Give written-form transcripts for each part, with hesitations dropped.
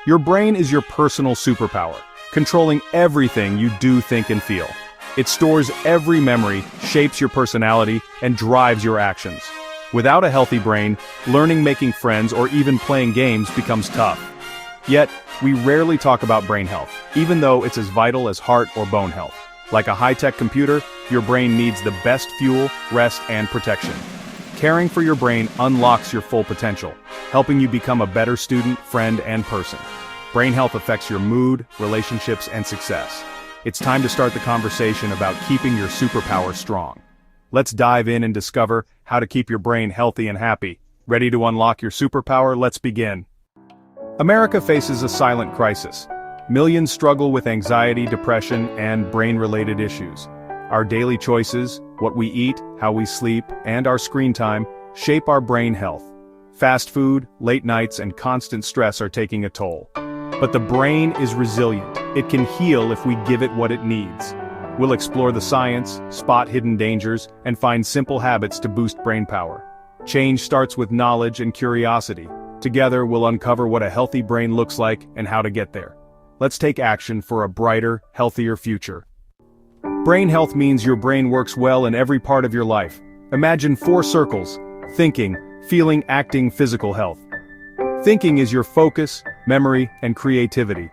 Your brain is your personal superpower, controlling everything you do, think, and feel. It stores every memory, shapes your personality, and drives your actions. Without a healthy brain, learning, making friends, or even playing games becomes tough. Yet, we rarely talk about brain health, even though it's as vital as heart or bone health. Like a high-tech computer, your brain needs the best fuel, rest, and protection. Caring for your brain unlocks your full potential, helping you become a better student, friend, and person. Brain health affects your mood, relationships, and success. It's time to start the conversation about keeping your superpower strong. Let's dive in and discover how to keep your brain healthy and happy. Ready to unlock your superpower? Let's begin. America faces a silent crisis. Millions struggle with anxiety, depression, and brain-related issues. Our daily choices, what we eat, how we sleep, and our screen time shape our brain health. Fast food, late nights, and constant stress are taking a toll. But the brain is resilient. It can heal if we give it what it needs. We'll explore the science, spot hidden dangers, and find simple habits to boost brain power. Change starts with knowledge and curiosity. Together, we'll uncover what a healthy brain looks like and how to get there. Let's take action for a brighter, healthier future. Brain health means your brain works well in every part of your life. Imagine 4 circles: thinking, feeling, acting, physical health. Thinking is your focus, memory, and creativity.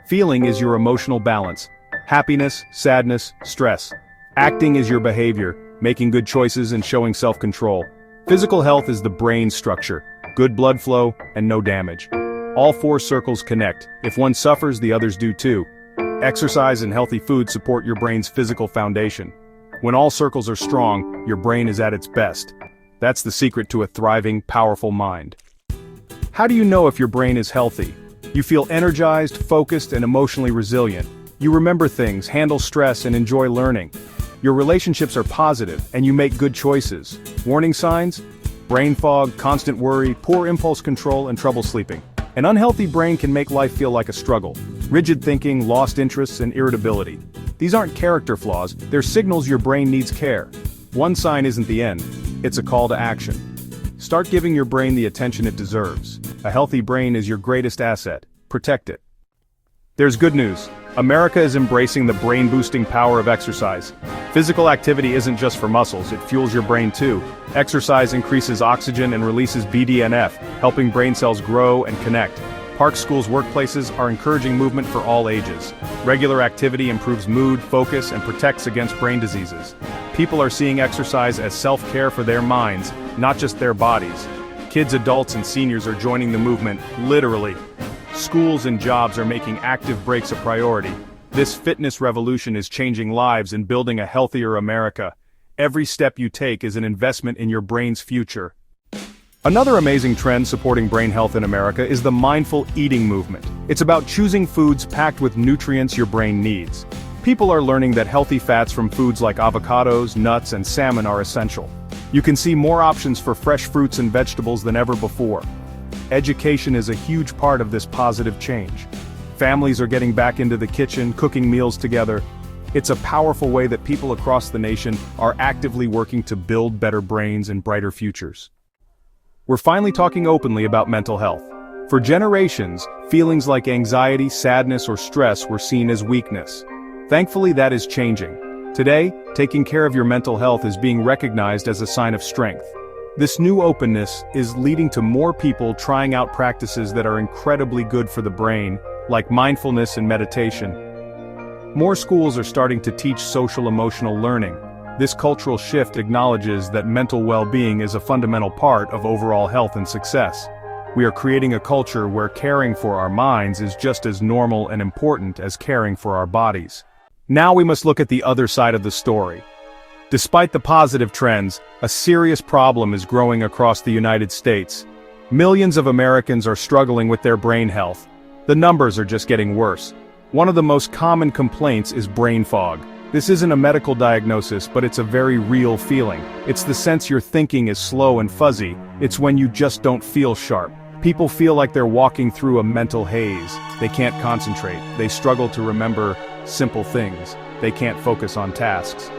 Feeling is your emotional balance, happiness, sadness, stress. Acting is your behavior, making good choices and showing self-control. Physical health is the brain structure, good blood flow, and no damage. All 4 circles connect. If one suffers, the others do too. Exercise and healthy food support your brain's physical foundation. When all circles are strong, your brain is at its best. That's the secret to a thriving, powerful mind. How do you know if your brain is healthy? You feel energized, focused, and emotionally resilient. You remember things, handle stress, and enjoy learning. Your relationships are positive, and you make good choices. Warning signs? Brain fog, constant worry, poor impulse control, and trouble sleeping. An unhealthy brain can make life feel like a struggle. Rigid thinking, lost interests, and irritability. These aren't character flaws, they're signals your brain needs care. One sign isn't the end, it's a call to action. Start giving your brain the attention it deserves. A healthy brain is your greatest asset. Protect it. There's good news. America is embracing the brain-boosting power of exercise. Physical activity isn't just for muscles, it fuels your brain too. Exercise increases oxygen and releases BDNF, helping brain cells grow and connect. Parks, schools, workplaces are encouraging movement for all ages. Regular activity improves mood, focus, and protects against brain diseases. People are seeing exercise as self-care for their minds, not just their bodies. Kids, adults, and seniors are joining the movement, literally. Schools and jobs are making active breaks a priority. This fitness revolution is changing lives and building a healthier America. Every step you take is an investment in your brain's future. Another amazing trend supporting brain health in America is the mindful eating movement. It's about choosing foods packed with nutrients your brain needs. People are learning that healthy fats from foods like avocados, nuts, and salmon are essential. You can see more options for fresh fruits and vegetables than ever before. Education is a huge part of this positive change. Families are getting back into the kitchen, cooking meals together. It's a powerful way that people across the nation are actively working to build better brains and brighter futures. We're finally talking openly about mental health. For generations, feelings like anxiety, sadness, or stress were seen as weakness. Thankfully, that is changing. Today, taking care of your mental health is being recognized as a sign of strength. This new openness is leading to more people trying out practices that are incredibly good for the brain, like mindfulness and meditation. More schools are starting to teach social-emotional learning. This cultural shift acknowledges that mental well-being is a fundamental part of overall health and success. We are creating a culture where caring for our minds is just as normal and important as caring for our bodies. Now we must look at the other side of the story. Despite the positive trends, a serious problem is growing across the United States. Millions of Americans are struggling with their brain health. The numbers are just getting worse. One of the most common complaints is brain fog. This isn't a medical diagnosis, but it's a very real feeling. It's the sense your thinking is slow and fuzzy. It's when you just don't feel sharp. People feel like they're walking through a mental haze. They can't concentrate. They struggle to remember simple things. They can't focus on tasks.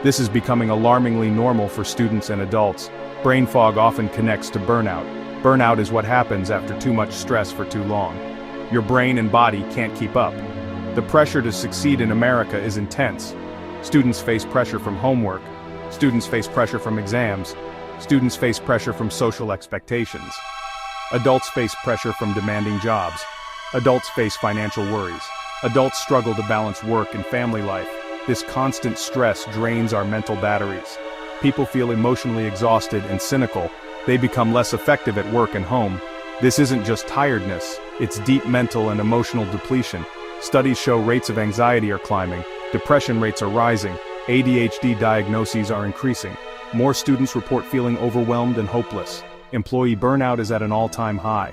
This is becoming alarmingly normal for students and adults. Brain fog often connects to burnout. Burnout is what happens after too much stress for too long. Your brain and body can't keep up. The pressure to succeed in America is intense. Students face pressure from homework. Students face pressure from exams. Students face pressure from social expectations. Adults face pressure from demanding jobs. Adults face financial worries. Adults struggle to balance work and family life. This constant stress drains our mental batteries. People feel emotionally exhausted and cynical. They become less effective at work and home. This isn't just tiredness, it's deep mental and emotional depletion. Studies show rates of anxiety are climbing, depression rates are rising, ADHD diagnoses are increasing. More students report feeling overwhelmed and hopeless. Employee burnout is at an all-time high.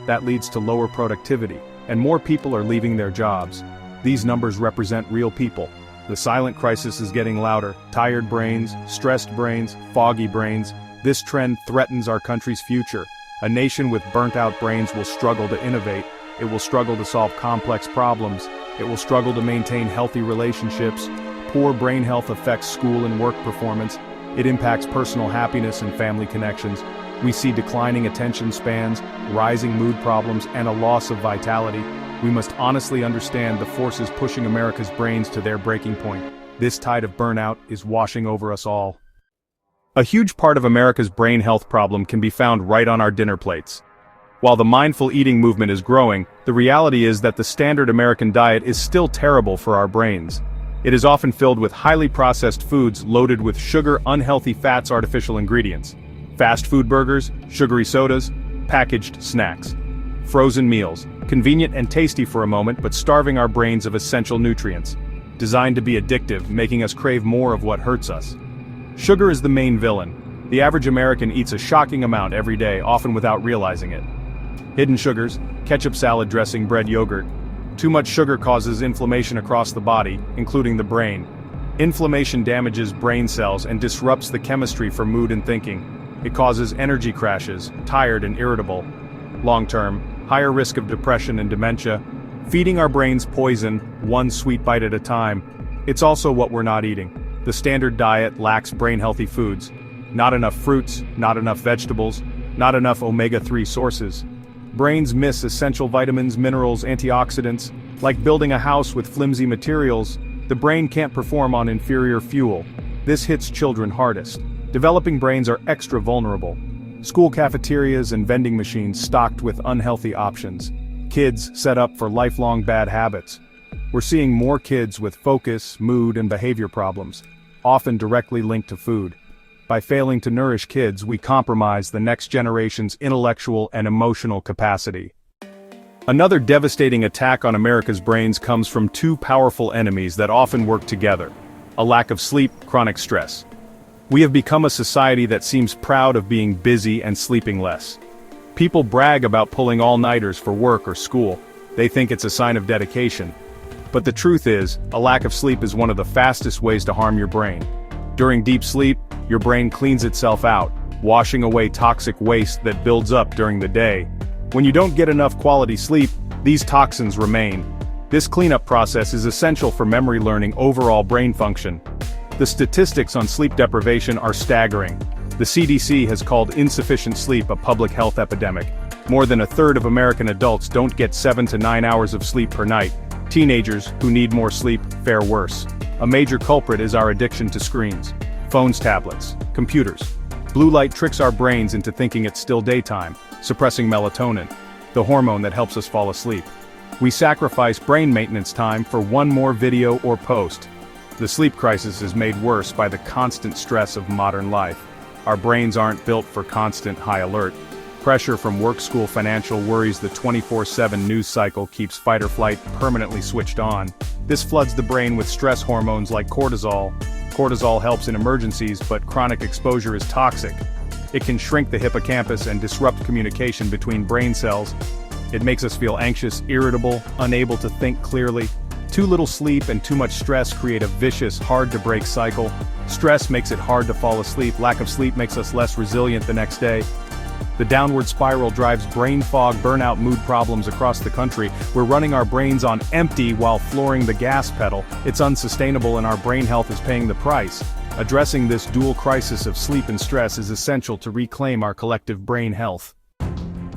That leads to lower productivity, and more people are leaving their jobs. These numbers represent real people. The silent crisis is getting louder. Tired brains, stressed brains, foggy brains. This trend threatens our country's future. A nation with burnt-out brains will struggle to innovate. It will struggle to solve complex problems. It will struggle to maintain healthy relationships. Poor brain health affects school and work performance. It impacts personal happiness and family connections. We see declining attention spans, rising mood problems, and a loss of vitality. We must honestly understand the forces pushing America's brains to their breaking point. This tide of burnout is washing over us all. A huge part of America's brain health problem can be found right on our dinner plates. While the mindful eating movement is growing, the reality is that the standard American diet is still terrible for our brains. It is often filled with highly processed foods loaded with sugar, unhealthy fats, artificial ingredients. Fast food burgers, sugary sodas, packaged snacks. Frozen meals, convenient and tasty for a moment but starving our brains of essential nutrients. Designed to be addictive, making us crave more of what hurts us. Sugar is the main villain. The average American eats a shocking amount every day, often without realizing it. Hidden sugars, ketchup, salad dressing, bread, yogurt. Too much sugar causes inflammation across the body, including the brain. Inflammation damages brain cells and disrupts the chemistry for mood and thinking. It causes energy crashes, tired and irritable. Long-term, higher risk of depression and dementia. Feeding our brains poison, one sweet bite at a time. It's also what we're not eating. The standard diet lacks brain-healthy foods. Not enough fruits, not enough vegetables, not enough omega-3 sources. Brains miss essential vitamins, minerals, antioxidants. Like building a house with flimsy materials, the brain can't perform on inferior fuel. This hits children hardest. Developing brains are extra vulnerable. School cafeterias and vending machines stocked with unhealthy options. Kids set up for lifelong bad habits. We're seeing more kids with focus, mood, and behavior problems, often directly linked to food. By failing to nourish kids, we compromise the next generation's intellectual and emotional capacity. Another devastating attack on America's brains comes from two powerful enemies that often work together: a lack of sleep, chronic stress. We have become a society that seems proud of being busy and sleeping less. People brag about pulling all-nighters for work or school. They think it's a sign of dedication. But the truth is, a lack of sleep is one of the fastest ways to harm your brain. During deep sleep, your brain cleans itself out, washing away toxic waste that builds up during the day. When you don't get enough quality sleep, these toxins remain. This cleanup process is essential for memory learning, overall brain function. The statistics on sleep deprivation are staggering. The CDC has called insufficient sleep a public health epidemic. More than a third of American adults don't get 7 to 9 hours of sleep per night. Teenagers, who need more sleep, fare worse. A major culprit is our addiction to screens. Phones, tablets, computers. Blue light tricks our brains into thinking it's still daytime, suppressing melatonin, the hormone that helps us fall asleep. We sacrifice brain maintenance time for one more video or post. The sleep crisis is made worse by the constant stress of modern life. Our brains aren't built for constant high alert. Pressure from work, school, financial worries, the 24/7 news cycle keeps fight or flight permanently switched on. This floods the brain with stress hormones like cortisol. Cortisol helps in emergencies, but chronic exposure is toxic. It can shrink the hippocampus and disrupt communication between brain cells. It makes us feel anxious, irritable, unable to think clearly. Too little sleep and too much stress create a vicious, hard-to-break cycle. Stress makes it hard to fall asleep. Lack of sleep makes us less resilient the next day. The downward spiral drives brain fog, burnout, mood problems across the country. We're running our brains on empty while flooring the gas pedal. It's unsustainable and our brain health is paying the price. Addressing this dual crisis of sleep and stress is essential to reclaim our collective brain health.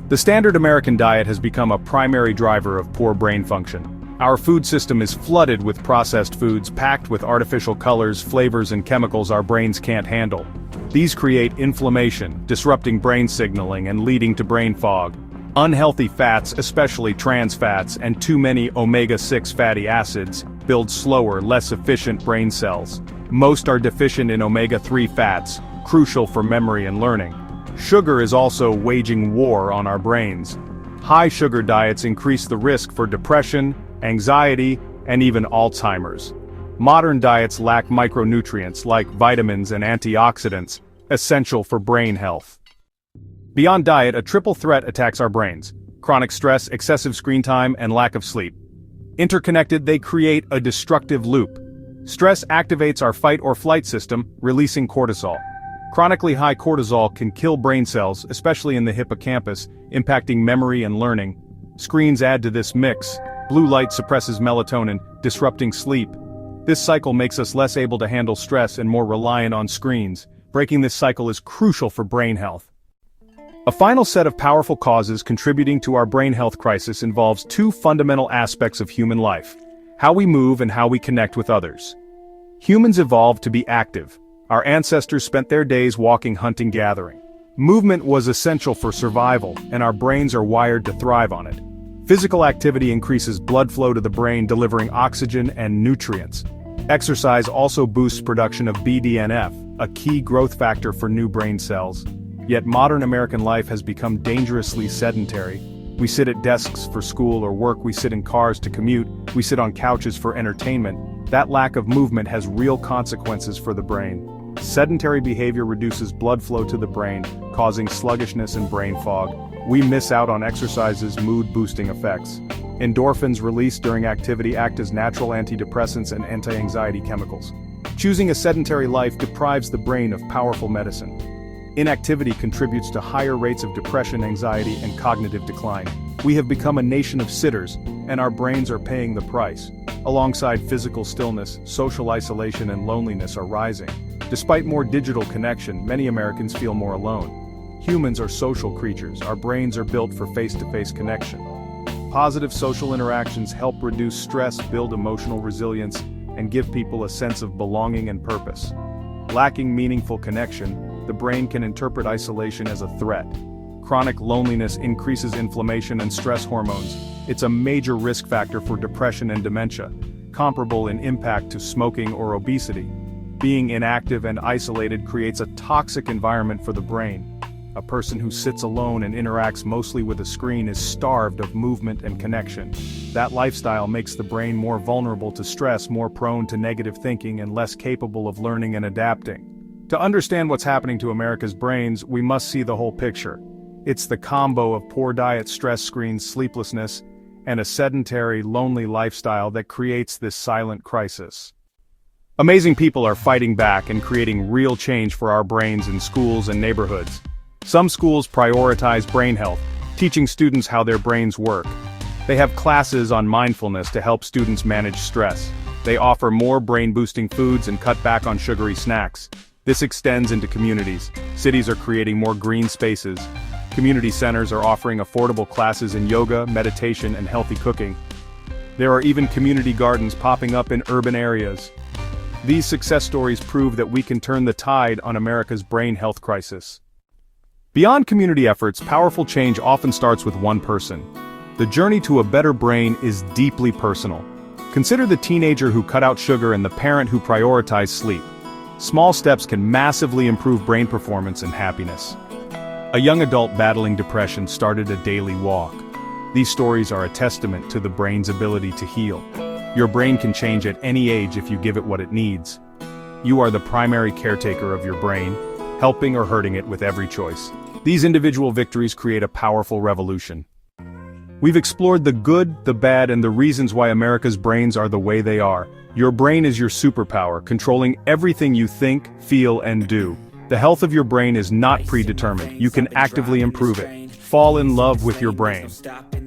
The standard American diet has become a primary driver of poor brain function. Our food system is flooded with processed foods packed with artificial colors, flavors, and chemicals our brains can't handle. These create inflammation, disrupting brain signaling and leading to brain fog. Unhealthy fats, especially trans fats, and too many omega-6 fatty acids, build slower, less efficient brain cells. Most are deficient in omega-3 fats, crucial for memory and learning. Sugar is also waging war on our brains. High sugar diets increase the risk for depression, anxiety, and even Alzheimer's. Modern diets lack micronutrients like vitamins and antioxidants, essential for brain health. Beyond diet, a triple threat attacks our brains: chronic stress, excessive screen time, and lack of sleep. Interconnected, they create a destructive loop. Stress activates our fight or flight system, releasing cortisol. Chronically high cortisol can kill brain cells, especially in the hippocampus, impacting memory and learning. Screens add to this mix. Blue light suppresses melatonin, disrupting sleep. This cycle makes us less able to handle stress and more reliant on screens. Breaking this cycle is crucial for brain health. A final set of powerful causes contributing to our brain health crisis involves two fundamental aspects of human life: how we move and how we connect with others. Humans evolved to be active. Our ancestors spent their days walking, hunting, gathering. Movement was essential for survival, and our brains are wired to thrive on it. Physical activity increases blood flow to the brain, delivering oxygen and nutrients. Exercise also boosts production of BDNF, a key growth factor for new brain cells. Yet modern American life has become dangerously sedentary. We sit at desks for school or work, we sit in cars to commute, we sit on couches for entertainment. That lack of movement has real consequences for the brain. Sedentary behavior reduces blood flow to the brain, causing sluggishness and brain fog. We miss out on exercise's mood-boosting effects. Endorphins released during activity act as natural antidepressants and anti-anxiety chemicals. Choosing a sedentary life deprives the brain of powerful medicine. Inactivity contributes to higher rates of depression, anxiety, and cognitive decline. We have become a nation of sitters, and our brains are paying the price. Alongside physical stillness, social isolation and loneliness are rising. Despite more digital connection, many Americans feel more alone. Humans are social creatures. Our brains are built for face-to-face connection. Positive social interactions help reduce stress, build emotional resilience, and give people a sense of belonging and purpose. Lacking meaningful connection, the brain can interpret isolation as a threat. Chronic loneliness increases inflammation and stress hormones. It's a major risk factor for depression and dementia, comparable in impact to smoking or obesity. Being inactive and isolated creates a toxic environment for the brain. A person who sits alone and interacts mostly with a screen is starved of movement and connection. That lifestyle makes the brain more vulnerable to stress, more prone to negative thinking, and less capable of learning and adapting. To understand what's happening to America's brains, we must see the whole picture. It's the combo of poor diet, stress, screens, sleeplessness, and a sedentary, lonely lifestyle that creates this silent crisis. Amazing people are fighting back and creating real change for our brains in schools and neighborhoods. Some schools prioritize brain health, teaching students how their brains work. They have classes on mindfulness to help students manage stress. They offer more brain-boosting foods and cut back on sugary snacks. This extends into communities. Cities are creating more green spaces. Community centers are offering affordable classes in yoga, meditation, and healthy cooking. There are even community gardens popping up in urban areas. These success stories prove that we can turn the tide on America's brain health crisis. Beyond community efforts, powerful change often starts with one person. The journey to a better brain is deeply personal. Consider the teenager who cut out sugar and the parent who prioritized sleep. Small steps can massively improve brain performance and happiness. A young adult battling depression started a daily walk. These stories are a testament to the brain's ability to heal. Your brain can change at any age if you give it what it needs. You are the primary caretaker of your brain, helping or hurting it with every choice. These individual victories create a powerful revolution. We've explored the good, the bad, and the reasons why America's brains are the way they are. Your brain is your superpower, controlling everything you think, feel, and do. The health of your brain is not predetermined. You can actively improve it. Fall in love with your brain.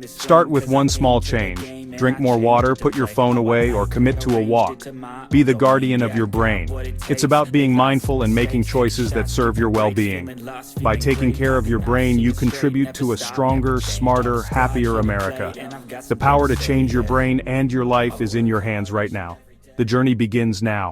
Start with one small change. Drink more water, put your phone away, or commit to a walk. Be the guardian of your brain. It's about being mindful and making choices that serve your well-being. By taking care of your brain, you contribute to a stronger, smarter, happier America. The power to change your brain and your life is in your hands right now. The journey begins now.